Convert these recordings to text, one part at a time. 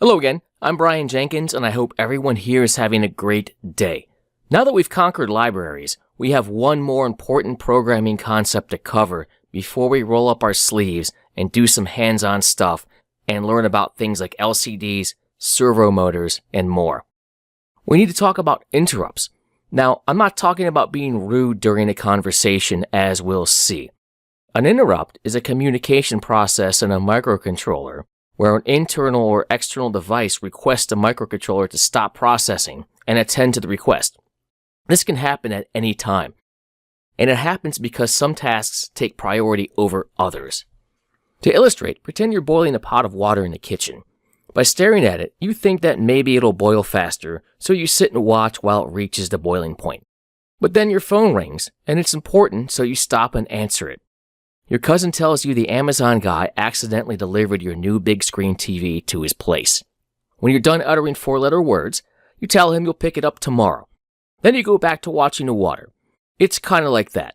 Hello again, I'm Brian Jenkins, and I hope everyone here is having a great day. Now that we've conquered libraries, we have one more important programming concept to cover before we roll up our sleeves and do some hands-on stuff and learn about things like LCDs, servo motors, and more. We need to talk about interrupts. Now, I'm not talking about being rude during a conversation, as we'll see. An interrupt is a communication process in a microcontroller where an internal or external device requests the microcontroller to stop processing and attend to the request. This can happen at any time, and it happens because some tasks take priority over others. To illustrate, pretend you're boiling a pot of water in the kitchen. By staring at it, you think that maybe it'll boil faster, so you sit and watch while it reaches the boiling point. But then your phone rings, and it's important, so you stop and answer it. Your cousin tells you the Amazon guy accidentally delivered your new big screen TV to his place. When you're done uttering 4-letter words, you tell him you'll pick it up tomorrow. Then you go back to watching the water. It's kind of like that.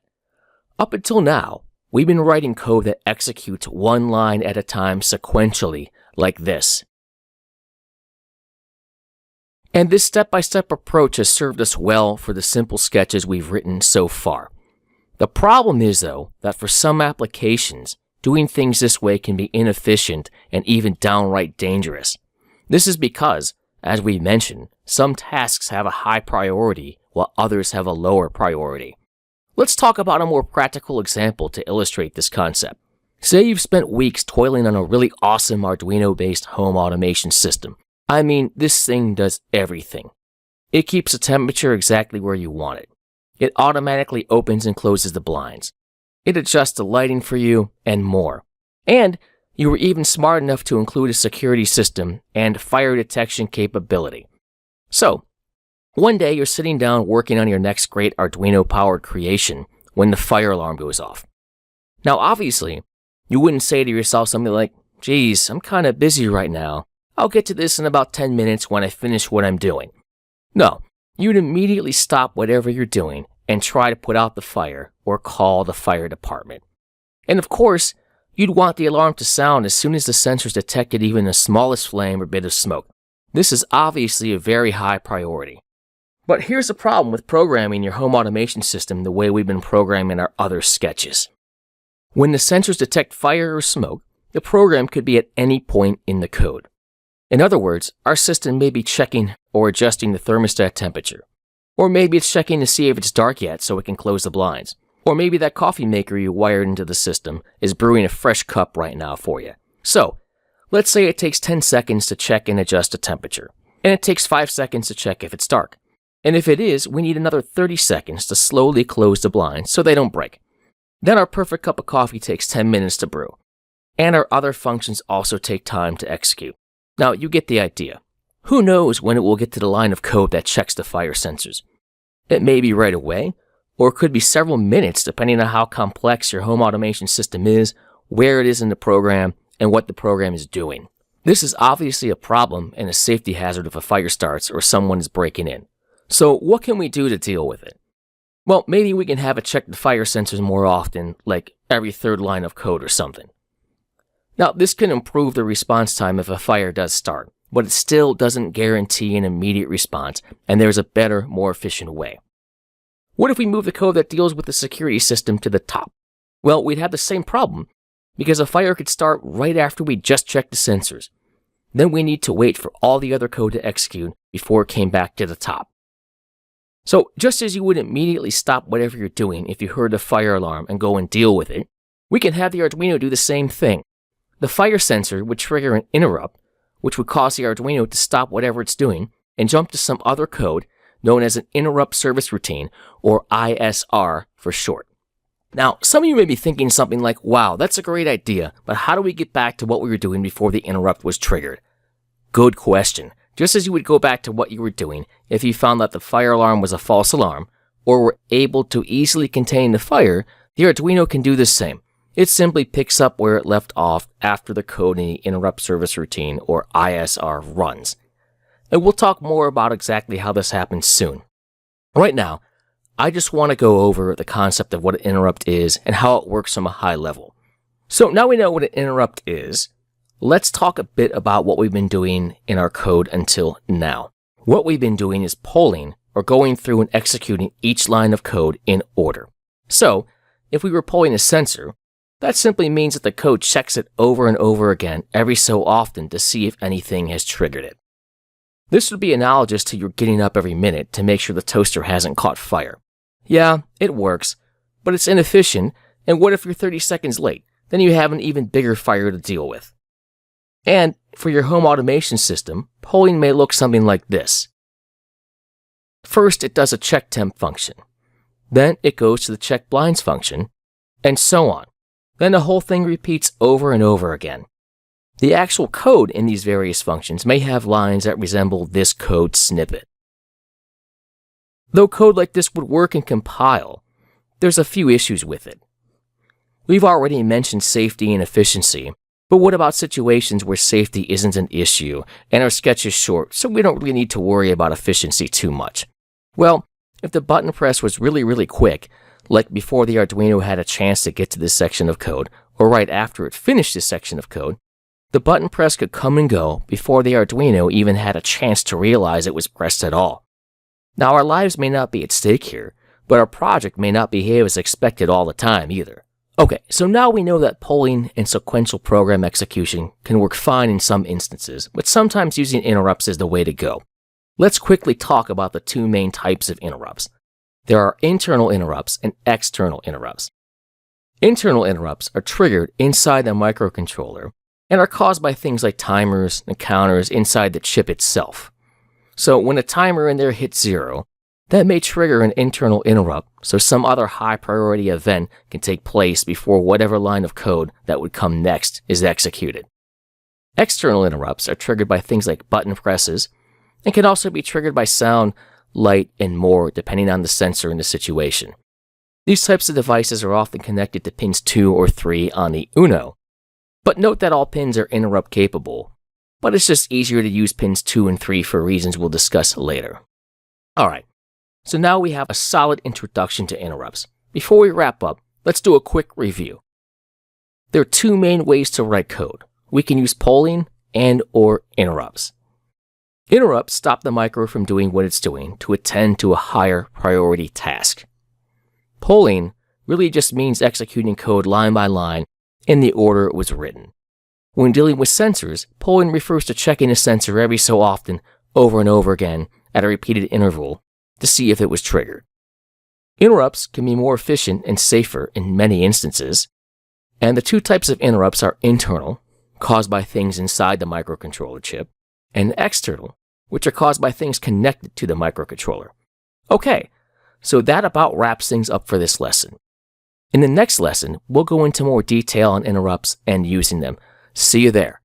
Up until now, we've been writing code that executes one line at a time sequentially, like this. And this step-by-step approach has served us well for the simple sketches we've written so far. The problem is, though, that for some applications, doing things this way can be inefficient and even downright dangerous. This is because, as we mentioned, some tasks have a high priority while others have a lower priority. Let's talk about a more practical example to illustrate this concept. Say you've spent weeks toiling on a really awesome Arduino-based home automation system. I mean, this thing does everything. It keeps the temperature exactly where you want it. It automatically opens and closes the blinds. It adjusts the lighting for you, and more. And you were even smart enough to include a security system and fire detection capability. So, one day you're sitting down working on your next great Arduino-powered creation when the fire alarm goes off. Now, obviously, you wouldn't say to yourself something like, "Geez, I'm kind of busy right now. I'll get to this in about 10 minutes when I finish what I'm doing." No. You'd immediately stop whatever you're doing and try to put out the fire or call the fire department. And of course, you'd want the alarm to sound as soon as the sensors detected even the smallest flame or bit of smoke. This is obviously a very high priority. But here's the problem with programming your home automation system the way we've been programming our other sketches. When the sensors detect fire or smoke, the program could be at any point in the code. In other words, our system may be checking or adjusting the thermostat temperature. Or maybe it's checking to see if it's dark yet so it can close the blinds. Or maybe that coffee maker you wired into the system is brewing a fresh cup right now for you. So, let's say it takes 10 seconds to check and adjust the temperature. And it takes 5 seconds to check if it's dark. And if it is, we need another 30 seconds to slowly close the blinds so they don't break. Then our perfect cup of coffee takes 10 minutes to brew. And our other functions also take time to execute. Now, you get the idea. Who knows when it will get to the line of code that checks the fire sensors? It may be right away, or it could be several minutes depending on how complex your home automation system is, where it is in the program, and what the program is doing. This is obviously a problem and a safety hazard if a fire starts or someone is breaking in. So what can we do to deal with it? Well, maybe we can have it check the fire sensors more often, like every third line of code or something. Now, this can improve the response time if a fire does start, but it still doesn't guarantee an immediate response, and there's a better, more efficient way. What if we move the code that deals with the security system to the top? Well, we'd have the same problem, because a fire could start right after we just checked the sensors. Then we need to wait for all the other code to execute before it came back to the top. So, just as you would immediately stop whatever you're doing if you heard the fire alarm and go and deal with it, we can have the Arduino do the same thing. The fire sensor would trigger an interrupt, which would cause the Arduino to stop whatever it's doing and jump to some other code known as an interrupt service routine, or ISR for short. Now, some of you may be thinking something like, wow, that's a great idea, but how do we get back to what we were doing before the interrupt was triggered? Good question. Just as you would go back to what you were doing if you found that the fire alarm was a false alarm, or were able to easily contain the fire, the Arduino can do the same. It simply picks up where it left off after the code in the interrupt service routine, or ISR, runs. And we'll talk more about exactly how this happens soon. Right now, I just want to go over the concept of what an interrupt is and how it works from a high level. So now we know what an interrupt is, Let's talk a bit about what we've been doing in our code until now. What we've been doing is polling, or going through and executing each line of code in order. So, if we were polling a sensor, that simply means that the code checks it over and over again every so often to see if anything has triggered it. This would be analogous to your getting up every minute to make sure the toaster hasn't caught fire. Yeah, it works, but it's inefficient, and what if you're 30 seconds late? Then you have an even bigger fire to deal with. And for your home automation system, polling may look something like this. First, it does a check temp function. Then it goes to the check blinds function, and so on. Then the whole thing repeats over and over again. The actual code in these various functions may have lines that resemble this code snippet. Though code like this would work and compile, there's a few issues with it. We've already mentioned safety and efficiency, but what about situations where safety isn't an issue and our sketch is short, so we don't really need to worry about efficiency too much? Well, if the button press was really quick, like before the Arduino had a chance to get to this section of code, or right after it finished this section of code, the button press could come and go before the Arduino even had a chance to realize it was pressed at all. Now, our lives may not be at stake here, but our project may not behave as expected all the time either. Okay, so now we know that polling and sequential program execution can work fine in some instances, but sometimes using interrupts is the way to go. Let's quickly talk about the two main types of interrupts. There are internal interrupts and external interrupts. Internal interrupts are triggered inside the microcontroller and are caused by things like timers and counters inside the chip itself. So when a timer in there hits 0, that may trigger an internal interrupt so some other high priority event can take place before whatever line of code that would come next is executed. External interrupts are triggered by things like button presses and can also be triggered by sound, light, and more depending on the sensor and the situation. These types of devices are often connected to pins 2 or 3 on the Uno. But note that all pins are interrupt capable, but it's just easier to use pins 2 and 3 for reasons we'll discuss later. Alright, so now we have a solid introduction to interrupts. Before we wrap up, let's do a quick review. There are two main ways to write code. We can use polling and or interrupts. Interrupts stop the micro from doing what it's doing to attend to a higher priority task. Polling really just means executing code line by line in the order it was written. When dealing with sensors, polling refers to checking a sensor every so often, over and over again, at a repeated interval, to see if it was triggered. Interrupts can be more efficient and safer in many instances, and the two types of interrupts are internal, caused by things inside the microcontroller chip, and external, which are caused by things connected to the microcontroller. Okay, so that about wraps things up for this lesson. In the next lesson, we'll go into more detail on interrupts and using them. See you there.